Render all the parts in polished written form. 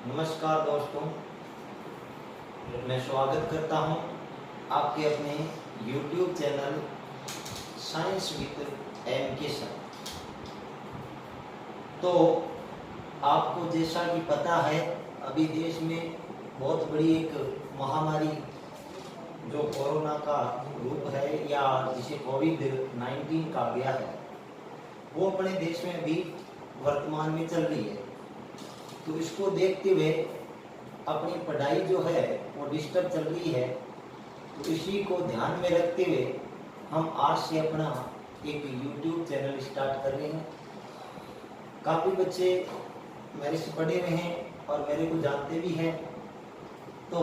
नमस्कार दोस्तों, मैं स्वागत करता हूं आपके अपने YouTube channel science with M K साथ। तो आपको जैसा कि पता है, अभी देश में बहुत बड़ी एक महामारी जो कोरोना का रूप है या जिसे कोविड-19 कहा गया है, वो अपने देश में अभी वर्तमान में चल रही है। तो इसको देखते हुए अपनी पढ़ाई जो है वो डिस्टर्ब चल रही है। तो इसी को ध्यान में रखते हुए हम आज से अपना एक YouTube चैनल स्टार्ट कर रहे हैं। काफ़ी बच्चे मेरे से पढ़े हुए हैं और मेरे को जानते भी हैं। तो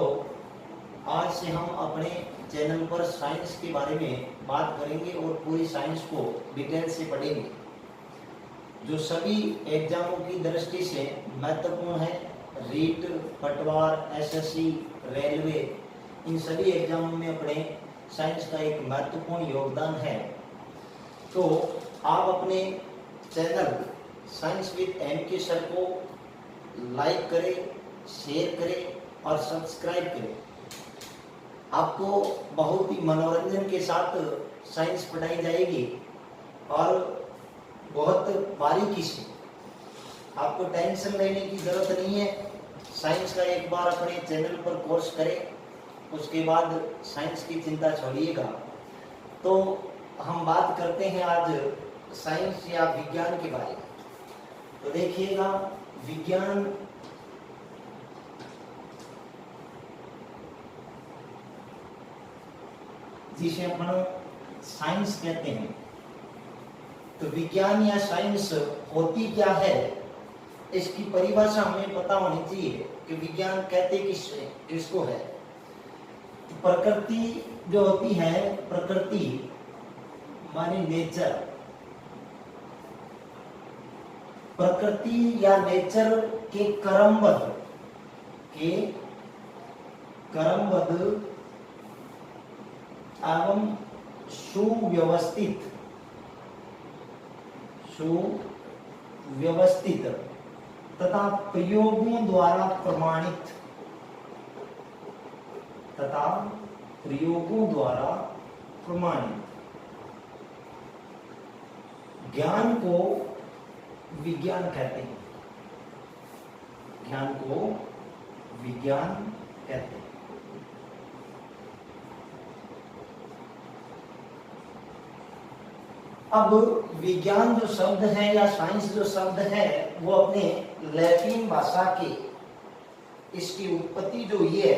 आज से हम अपने चैनल पर साइंस के बारे में बात करेंगे और पूरी साइंस को डिटेल से पढ़ेंगे, जो सभी एग्जामों की दृष्टि से महत्वपूर्ण है। रीट, पटवार, एसएससी, रेलवे, इन सभी एग्जामों में अपने साइंस का एक महत्वपूर्ण योगदान है। तो आप अपने चैनल साइंस विद एम के सर को लाइक करें, शेयर करें और सब्सक्राइब करें। आपको बहुत ही मनोरंजन के साथ साइंस पढ़ाई जाएगी और बहुत बारीकी से। आपको टेंशन लेने की ज़रूरत नहीं है। साइंस का एक बार अपने चैनल पर कोर्स करें, उसके बाद साइंस की चिंता छोड़िएगा। तो हम बात करते हैं आज साइंस या विज्ञान के बारे में। तो देखिएगा, विज्ञान जिसे अपन साइंस कहते हैं, तो विज्ञान या साइंस होती क्या है, इसकी परिभाषा हमें पता होनी चाहिए कि विज्ञान कहते किसको है। तो प्रकृति जो होती है, प्रकृति माने नेचर, प्रकृति या नेचर के क्रमबद्ध एवं सुव्यवस्थित तथा प्रयोगों द्वारा प्रमाणित ज्ञान को विज्ञान कहते हैं। ज्ञान को विज्ञान कहते हैं। अब विज्ञान जो शब्द है या साइंस जो शब्द है, वो अपने लैटिन भाषा के, इसकी उत्पत्ति जो हुई है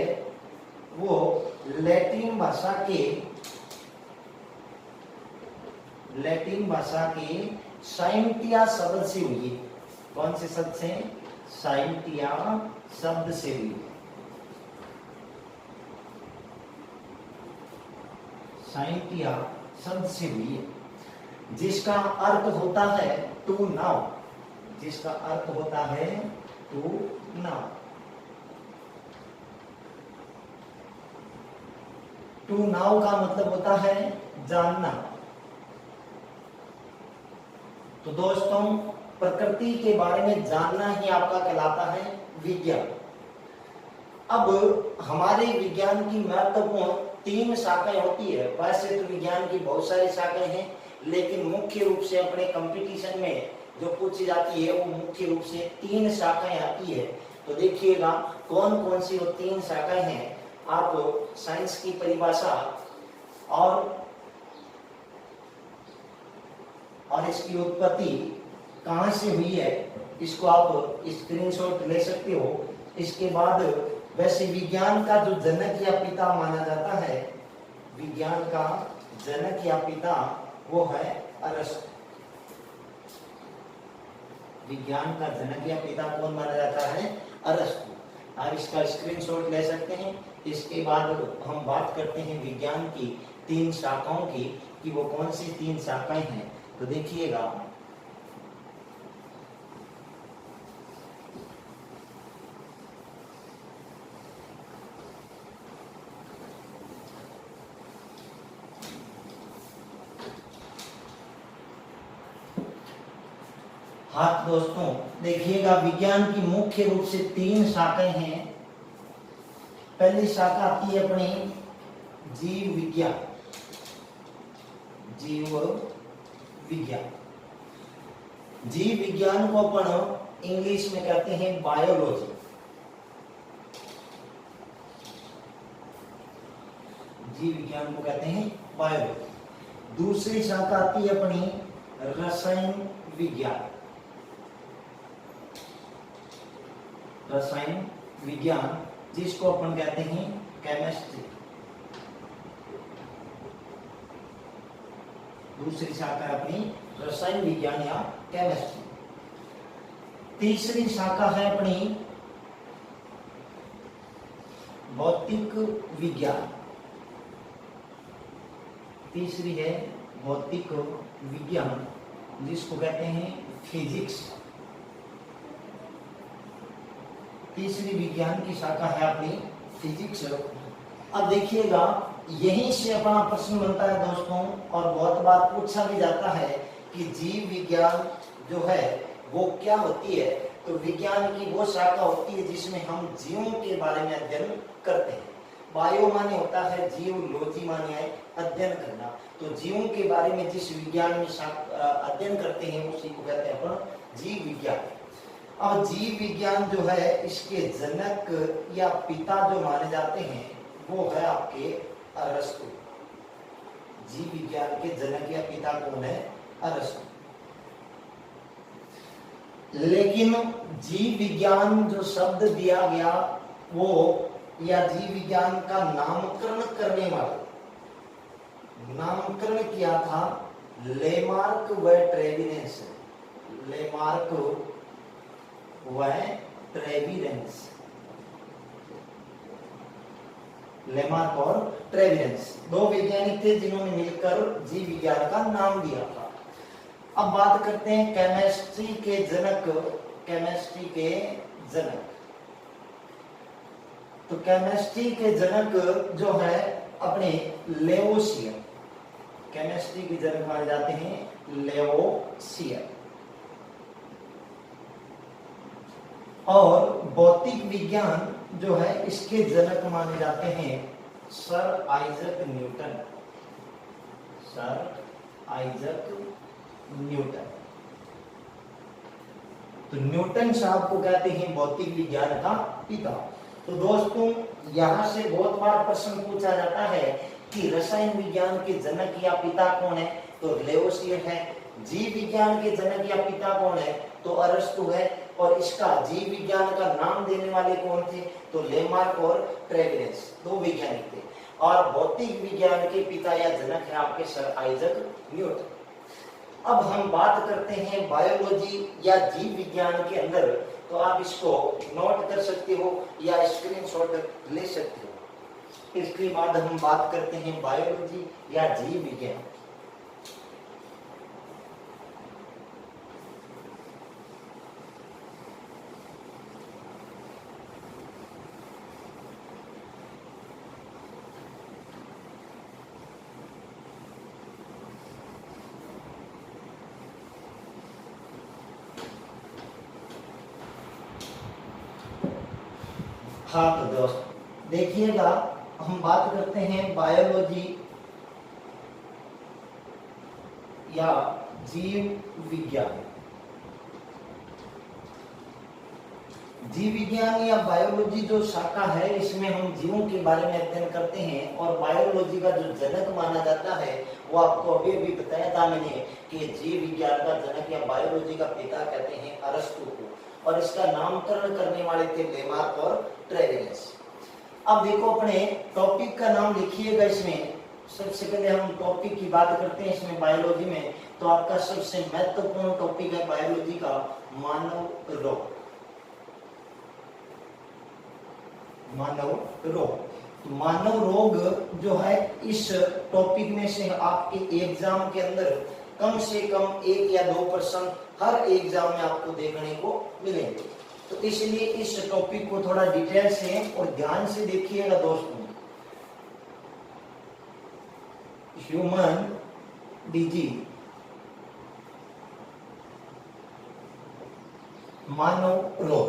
वो लैटिन भाषा के साइंटिया शब्द से हुई है। कौन से शब्द से? साइंटिया शब्द से हुई है। साइंटिया शब्द से हुई है, जिसका अर्थ होता है टू नाउ। जिसका अर्थ होता है टू नाउ। टू नाउ का मतलब होता है जानना। तो दोस्तों, प्रकृति के बारे में जानना ही आपका कहलाता है विज्ञान। अब हमारे विज्ञान की महत्वपूर्ण 3 शाखाएं होती है। वैसे तो विज्ञान की बहुत सारी शाखाएं हैं, लेकिन मुख्य रूप से अपने कंपटीशन में जो पूछी जाती है वो मुख्य रूप से 3 शाखाएं आती है। तो देखिएगा कौन कौन सी वो 3 शाखाएं हैं। आप साइंस की परिभाषा और इसकी उत्पत्ति कहां से हुई है, इसको आप स्क्रीनशॉट ले सकते हो। इसके बाद वैसे विज्ञान का जो जनक या पिता माना जाता है, विज्ञान का जनक या पिता वो है अरस्तु। विज्ञान का जनक या पिता कौन माना जाता है? अरस्तु। आप इसका स्क्रीनशॉट ले सकते हैं। इसके बाद हम बात करते हैं विज्ञान की 3 शाखाओं की, कि वो कौन सी 3 शाखाएं हैं। तो देखिएगा, हाँ दोस्तों, देखिएगा विज्ञान की मुख्य रूप से 3 शाखाएं हैं। पहली शाखा आती है अपनी जीव विज्ञान। जीव विज्ञान, जीव विज्ञान को अपन इंग्लिश में कहते हैं बायोलॉजी। जीव विज्ञान को कहते हैं बायोलॉजी। दूसरी शाखा आती है अपनी रसायन विज्ञान। रसायन विज्ञान जिसको अपन कहते हैं केमिस्ट्री। दूसरी शाखा अपनी रसायन विज्ञान या केमिस्ट्री। तीसरी शाखा है अपनी भौतिक विज्ञान। तीसरी है भौतिक विज्ञान जिसको कहते हैं फिजिक्स। तीसरी विज्ञान की शाखा है अपनी फिजिक्स। अब देखिएगा यहीं से अपना प्रश्न बनता है दोस्तों, और बहुत बार पूछा भी जाता है कि जीव विज्ञान जो है वो क्या होती है। तो विज्ञान की वो शाखा होती है जिसमें हम जीवों के बारे में अध्ययन करते हैं। बायो माने होता है जीव, लॉजी माने है अध्ययन करना। तो जीवों के बारे में जिस विज्ञान में अध्ययन करते हैं उसी को कहते हैं अपन जीव विज्ञान। अब जीव विज्ञान जो है इसके जनक या पिता जो माने जाते हैं वो है आपके अरस्तु। जीव विज्ञान के जनक या पिता कौन है? अरस्तु। लेकिन जीव विज्ञान जो शब्द दिया गया वो, या जीव विज्ञान का नामकरण करने वाले, नामकरण किया था लेमार्क व ट्रेविरेंस। लेमार्क व ट्रेविरेंस, लेमार्क और ट्रेविरेंस दो वैज्ञानिक थे जिन्होंने मिलकर जीव विज्ञान का नाम दिया था। अब बात करते हैं केमिस्ट्री के जनक। केमिस्ट्री के जनक, तो केमिस्ट्री के जनक जो है अपने लेवोसियर। केमिस्ट्री के जनक माने जाते हैं लेवोसियर। और भौतिक विज्ञान जो है इसके जनक माने जाते हैं sir Isaac Newton. Sir Isaac Newton. तो न्यूटन साहब को कहते हैं भौतिक विज्ञान का पिता। तो दोस्तों यहां से बहुत बार प्रश्न पूछा जाता है कि रसायन विज्ञान के जनक या पिता कौन है? तो लेवोसियर है। जीव विज्ञान के जनक या पिता कौन है? तो अरस्तु है। और इसका जीव विज्ञान का नाम देने वाले कौन थे? तो लेमार्क और ट्रेविरेंस दो वैज्ञानिक थे। और भौतिक विज्ञान के पिता या जनक है आपके सर आइजक न्यूटन। अब हम बात करते हैं बायोलॉजी या जीव विज्ञान के अंदर, तो आप इसको नोट कर सकते हो या स्क्रीनशॉट ले सकते हो। इसके बाद हम बात करते हैं बायोलॉजी या जीव विज्ञान। हाँ तो दोस्त देखिएगा हम बात करते हैं बायोलॉजी या जीव विज्ञान। जीव विज्ञान या बायोलॉजी जो शाखा है इसमें हम जीवों के बारे में अध्ययन करते हैं। और बायोलॉजी का जो जनक माना जाता है वो आपको अभी बताया था मैंने कि जीव विज्ञान का जनक या बायोलॉजी का पिता कहते हैं अरस्तु को। और इसका नामकरण करने वाले थे लेमार्क और ट्रेविरेंस। अब देखो अपने टॉपिक का नाम लिखिएगा। इसमें सबसे पहले हम टॉपिक की बात करते हैं इसमें बायोलॉजी में। तो आपका सबसे महत्वपूर्ण टॉपिक है बायोलॉजी का मानव रोग। मानव रोग, तो मानव रोग जो है इस टॉपिक में से आपके एग्जाम के अंदर कम से कम 1 या 2 प्रश्न हर एग्जाम में आपको देखने को मिलेंगे। तो इसलिए इस टॉपिक को थोड़ा डिटेल से और ध्यान से देखिएगा दोस्तों। ह्यूमन डिजीज, मानव रोग।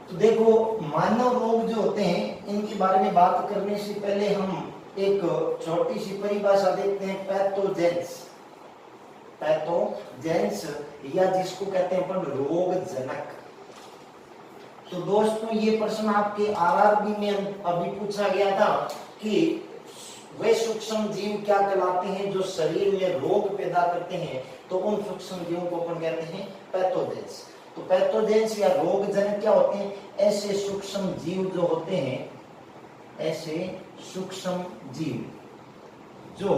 तो देखो मानव रोग जो होते हैं इनके बारे में बात करने से पहले हम एक छोटी सी परिभाषा देखते हैं, पैथोजेंस। पैथोजेंस या जिसको कहते हैं अपन रोग जनक। तो दोस्तों ये प्रश्न आपके आरआरबी में अभी पूछा गया था कि वे सूक्ष्म जीव क्या कहलाते हैं जो शरीर में रोग पैदा करते हैं, तो उन सूक्ष्म जीवों को अपन कहते हैं पैथोजेंस। तो पैथोजेंस या रोग जनक क्या होते हैं? ऐसे सूक्ष्म जीव जो होते हैं, ऐसे सूक्ष्म जीव जो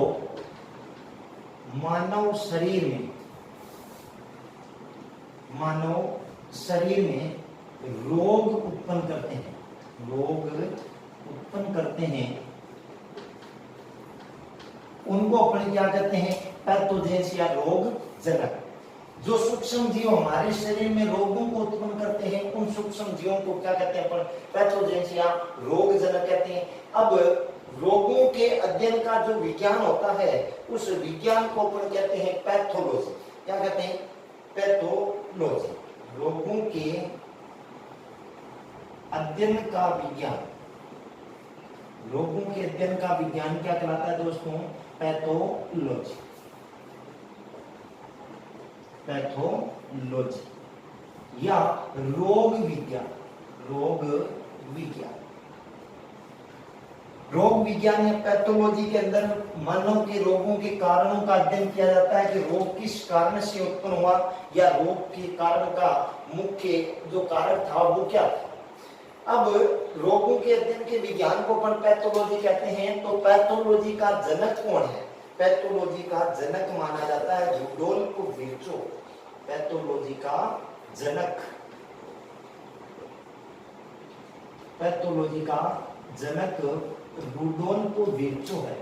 मानव शरीर में रोग उत्पन्न करते हैं, उनको अपन क्या कहते हैं? पैथोजेंस या रोग जनक। जो सूक्ष्म जीव हमारे शरीर में रोगों को उत्पन्न करते हैं, उन सूक्ष्म जीवों को क्या कहते हैं? अपन पैथोजेंस या रोग जनक कहते हैं। अब रोगों के अध्ययन का जो विज्ञान होता है, उस विज्ञान को अपन कहते हैं पैथोलॉजी। क्या कहते हैं? पैथोलॉजी। रोगों के अध्ययन का विज्ञान, रोगों के अध्ययन का विज्ञान क्या कहलाता है दोस्तों? पैथोलॉजी। पैथोलॉजी या रोग विज्ञान। रोग विज्ञान या पैथोलॉजी के अंदर मानव के रोगों के कारणों का अध्ययन किया जाता है कि रोग किस कारण से उत्पन्न हुआ या रोग के कारण का मुख्य जो कारण था वो क्या था। अब रोगों के अध्ययन के विज्ञान को अपन पैथोलॉजी कहते हैं। तो पैथोलॉजी का जनक कौन है? पैथोलॉजी का जनक माना जाता है रुडोल्फ विर्चो। पैथोलॉजी का जनक रुडोल्फ विर्चो है।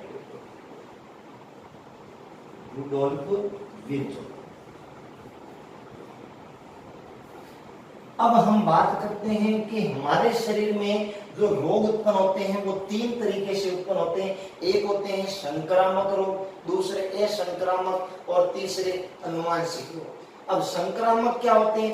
Rudolf Virchow. अब हम बात करते हैं कि हमारे शरीर में जो रोग उत्पन्न होते हैं वो तीन तरीके से उत्पन्न होते हैं। एक होते हैं संक्रामक रोग, दूसरे असंक्रामक और तीसरे अनुवांशिक रोग। अब संक्रामक क्या होते हैं?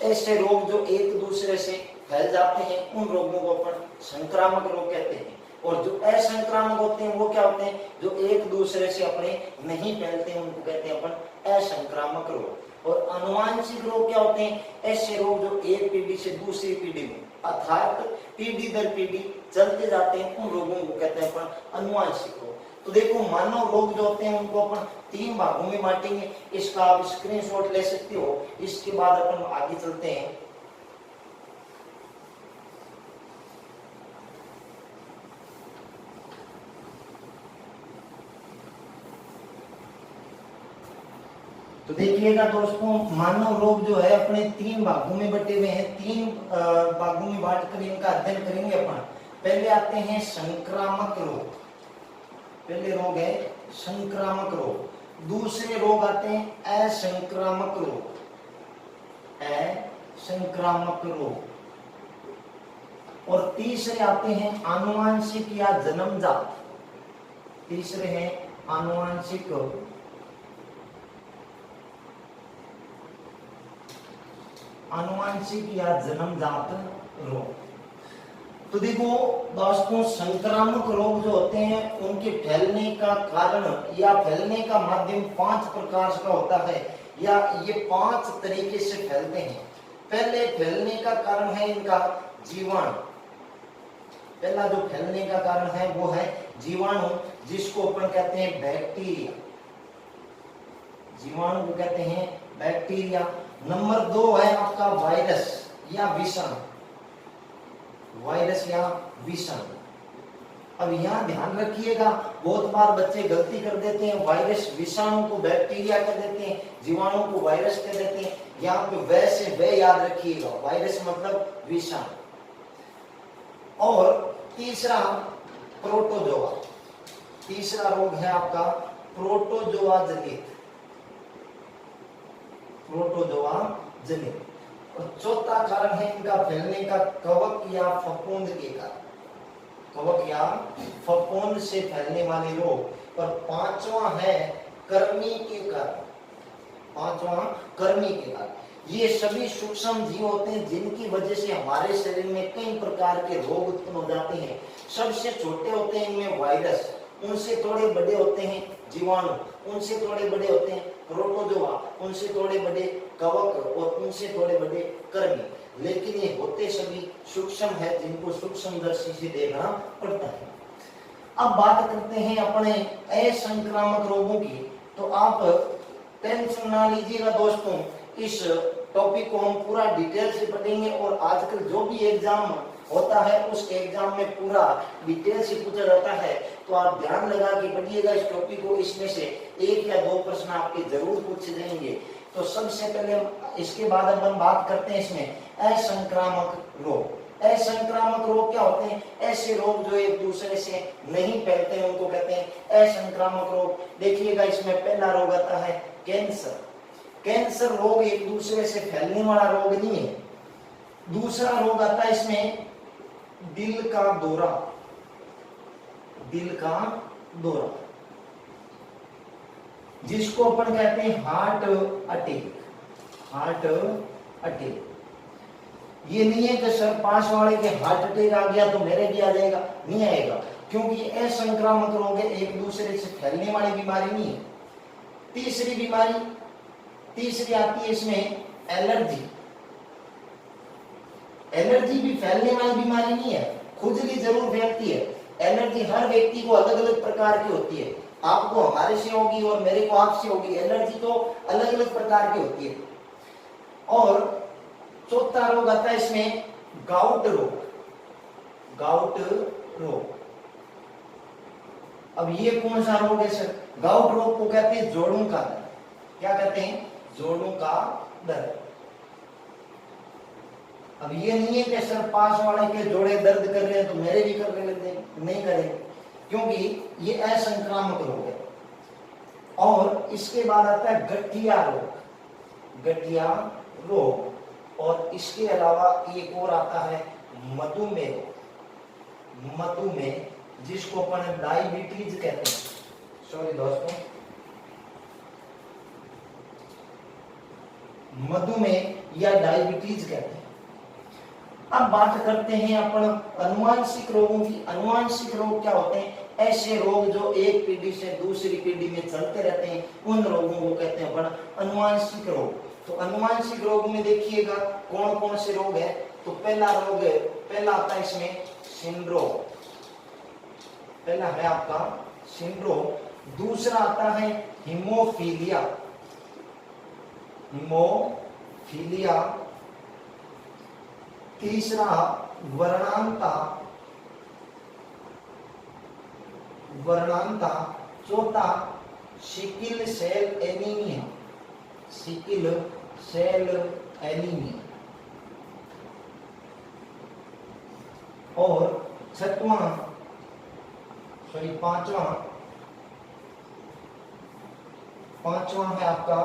ऐसे रोग जो एक दूसरे से फैल जाते हैं, उन रोगों को अपन संक्रामक रोग कहते हैं। और जो असंक्रामक होते हैं वो क्या होते हैं? जो एक दूसरे से अपने नहीं फैलते हैं, उनको कहते हैं अपन असंक्रामक रोग। और अनुवांशिक रोग क्या होते हैं? ऐसे रोग जो एक पीढ़ी से दूसरी पीढ़ी में अर्थात पीढ़ी दर पीढ़ी चलते जाते हैं, उन रोगों को कहते हैं अपन अनुवांशिक रोग। तो देखो मानव रोग जो होते हैं उनको अपन तीन भागों में बांटेंगे। इसका आप स्क्रीनशॉट ले सकते हो। इसके बाद अपन आगे चलते हैं। तो देखिएगा दोस्तों, मानव रोग जो है अपने तीन भागों में बटे हुए हैं। तीन भागों में बांटकर इनका अध्ययन करेंगे अपन। पहले आते हैं संक्रामक रोग। पहले रोग है संक्रामक रोग। दूसरे रोग आते हैं असंक्रामक रोग। असंक्रामक रोग। और तीसरे आते हैं आनुवांशिक या जन्मजात। तीसरे हैं आनुवांशिक या जन्मजात रोग। तो देखो दोस्तों, संक्रामक रोग जो होते हैं उनके फैलने का कारण या फैलने का माध्यम 5 प्रकार का होता है, या ये 5 तरीके से फैलते हैं। पहले फैलने का कारण है इनका जीवाणु। पहला जो फैलने का कारण है वो है जीवाणु, जिसको अपन कहते हैं बैक्टीरिया। जीवाणु को कहते हैं बैक्टीरिया। नंबर 2 है आपका वायरस या विषाणु। वायरस या विषाणु। अब यहाँ ध्यान रखिएगा, बहुत बार बच्चे गलती कर देते हैं, वायरस विषाणु को बैक्टीरिया कह देते हैं, जीवाणु को वायरस कह देते हैं। यहाँ पे वैसे वे याद रखिएगा, वायरस मतलब विषाणु। और तीसरा प्रोटोजोआ। तीसरा रोग है आपका प्रोटोजोआ जनित। प्रोटोजोआ जनित। और चौथा कारण है इनका फैलने का कवक या फफूंद के कारण। कवक या फफूंद से फैलने वाले रोग। और पांचवा है कृमि के कारण। पांचवा कर्मी कीटाणु। ये सभी सूक्ष्म जीव होते हैं जिनकी वजह से हमारे शरीर में कई प्रकार के रोग उत्पन्न हो जाते हैं। सबसे छोटे होते हैं इनमें वायरस, उनसे थोड़े बड़े होते हैं जीवाणु, उनसे थोड़े बड़े होते हैं प्रोटोजोआ, उनसे थोड़े बड़े कवक और उनसे थोड़े बड़े कृमि। लेकिन ये होते सभी सूक्ष्म है जिनको सूक्ष्मदर्शी से देखना पड़ता है। अब बात करते हैं अपने असंक्रामक रोगों की। तो आप टेंशन ना लीजिएगा दोस्तों, इस टॉपिक को हम पूरा डिटेल से पढ़ेंगे और आजकल जो भी एग्जाम होता है उस एग्जाम में पूरा डिटेल से पूछा जाता है, तो आप ध्यान लगा के पढ़िएगा इस टॉपिक को। इसमें से 1 या 2 प्रश्न आपके जरूर पूछे जाएंगे। तो सबसे पहले इसके बाद अब हम बात करते हैं इसमें असंक्रामक रोग। असंक्रामक रोग क्या होते हैं? ऐसे रोग जो एक दूसरे से नहीं फैलते हैं उनको कहते हैं असंक्रामक रोग। देखिएगा इसमें पहला रोग आता है कैंसर। कैंसर रोग एक दूसरे से फैलने वाला रोग नहीं है। दूसरा रोग आता है इसमें दिल का दौरा। दिल का दौरा जिसको अपन कहते हैं हार्ट अटैक। हार्ट अटैक ये नहीं है कि सर पास वाले के हार्ट अटैक आ गया तो मेरे भी आ जाएगा, नहीं आएगा, क्योंकि असंक्रामक रोग है, एक दूसरे से फैलने वाली बीमारी नहीं है। तीसरी आती है इसमें एलर्जी। एलर्जी भी फैलने वाली बीमारी नहीं है, खुजली जरूर फैलती है। एलर्जी हर व्यक्ति को अलग अलग प्रकार की होती है, आपको हमारे से होगी और मेरे को आपसे होगी। एलर्जी तो अलग अलग प्रकार की होती है। और चौथा रोग आता है इसमें गाउट रोग। गाउट रोग, अब ये कौन सा रोग है सर? गाउट रोग को कहते हैं जोड़ों का दर्द। क्या कहते हैं? जोड़ों का दर्द। अब ये नहीं है कि सर पास वाले के जोड़े दर्द कर रहे हैं तो मेरे भी करने लग जाएंगे, नहीं करेंगे, क्योंकि ये असंक्रामक रोग है। और इसके बाद आता है गठिया रोग। गठिया रोग, और इसके अलावा एक और आता है मधुमेह रोग। मधुमेह जिसको अपन डायबिटीज कहते हैं। सॉरी दोस्तों, मधुमेह या डायबिटीज कहते हैं। अब बात करते हैं अपन अनुवांशिक रोगों की। अनुवांशिक रोग क्या होते हैं? ऐसे रोग जो एक पीढ़ी से दूसरी पीढ़ी में चलते रहते हैं, उन रोगों को कहते हैं अपन अनुवांशिक रोग। तो अनुवांशिक रोग में देखिएगा कौन कौन से रोग है। तो पहला आता है इसमें सिंड्रोम। पहला है आपका सिंड्रोम। दूसरा आता है हीमोफीलिया। हीमोफीलिया। तीसरा वर्णांता। चौथा sickle cell anaemia. Sickle cell anaemia. और पांचवा है आपका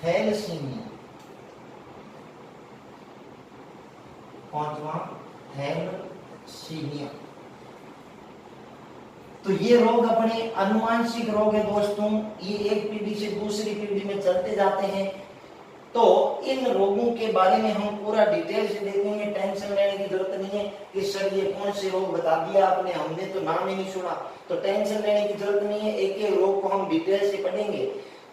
थैलेसीमिया। थैलेसीमिया। तो ये रोग अपने अनुवांशिक रोग है दोस्तों, ये एक पीढ़ी से दूसरी पीढ़ी में चलते जाते हैं। तो इन रोगों के बारे में हम पूरा डिटेल से देखेंगे। टेंशन लेने की जरूरत नहीं है कि सर ये कौन से रोग बता दिया आपने, हमने तो नाम ही नहीं सुना। तो टेंशन लेने की जरूरत नहीं है, एक एक रोग को हम डिटेल से पढ़ेंगे।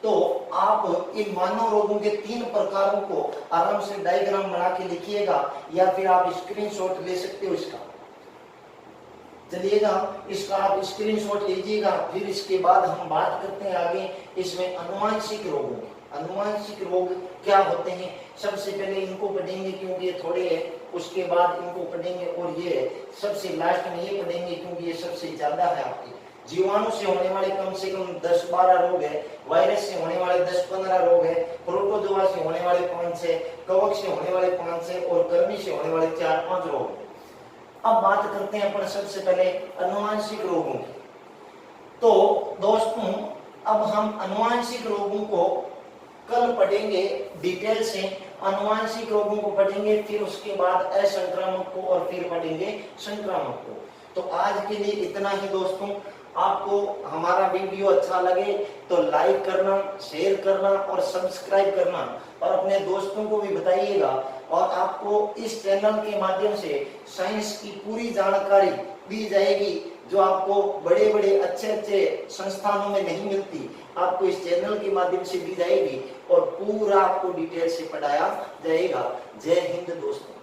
तो आप इन मानव रोगों के 3 प्रकारों को आराम से डायग्राम बना के लिखिएगा, या फिर आप स्क्रीनशॉट ले सकते हो इसका। चलिएगा, इसका आप स्क्रीनशॉट लीजिएगा। फिर इसके बाद हम बात करते हैं आगे इसमें अनुवांशिक रोगों की। अनुवांशिक रोग क्या होते हैं? सबसे पहले इनको पढ़ेंगे क्योंकि ये थोड़े है, उसके बाद इनको पढ़ेंगे, और ये सबसे लास्ट में ये पढ़ेंगे क्योंकि ये सबसे ज्यादा है। आपके जीवाणु से होने वाले कम से कम 10-12 रोग है, वायरस से होने वाले 10-15 रोग है, प्रोटोजोआ से होने वाले 5-6, कवक से होने वाले 5-6 और कृमि से होने वाले 4-5 रोग। अब बात करते हैं अपन सबसे पहले अनुवांशिक रोगों की। तो दोस्तों, अब हम अनुवांशिक रोगों को कल पढ़ेंगे डिटेल से। अनुवांशिक रोगों को पढ़ेंगे, फिर उसके बाद असंक्रामक को, और फिर पढ़ेंगे संक्रामक को। तो आज के लिए इतना ही दोस्तों। आपको हमारा वीडियो अच्छा लगे तो लाइक करना, शेयर करना और सब्सक्राइब करना, और अपने दोस्तों को भी बताइएगा। और आपको इस चैनल के माध्यम से साइंस की पूरी जानकारी दी जाएगी जो आपको बड़े बड़े अच्छे अच्छे संस्थानों में नहीं मिलती, आपको इस चैनल के माध्यम से दी जाएगी और पूरा आपको डिटेल से पढ़ाया जाएगा। जय हिंद दोस्तों।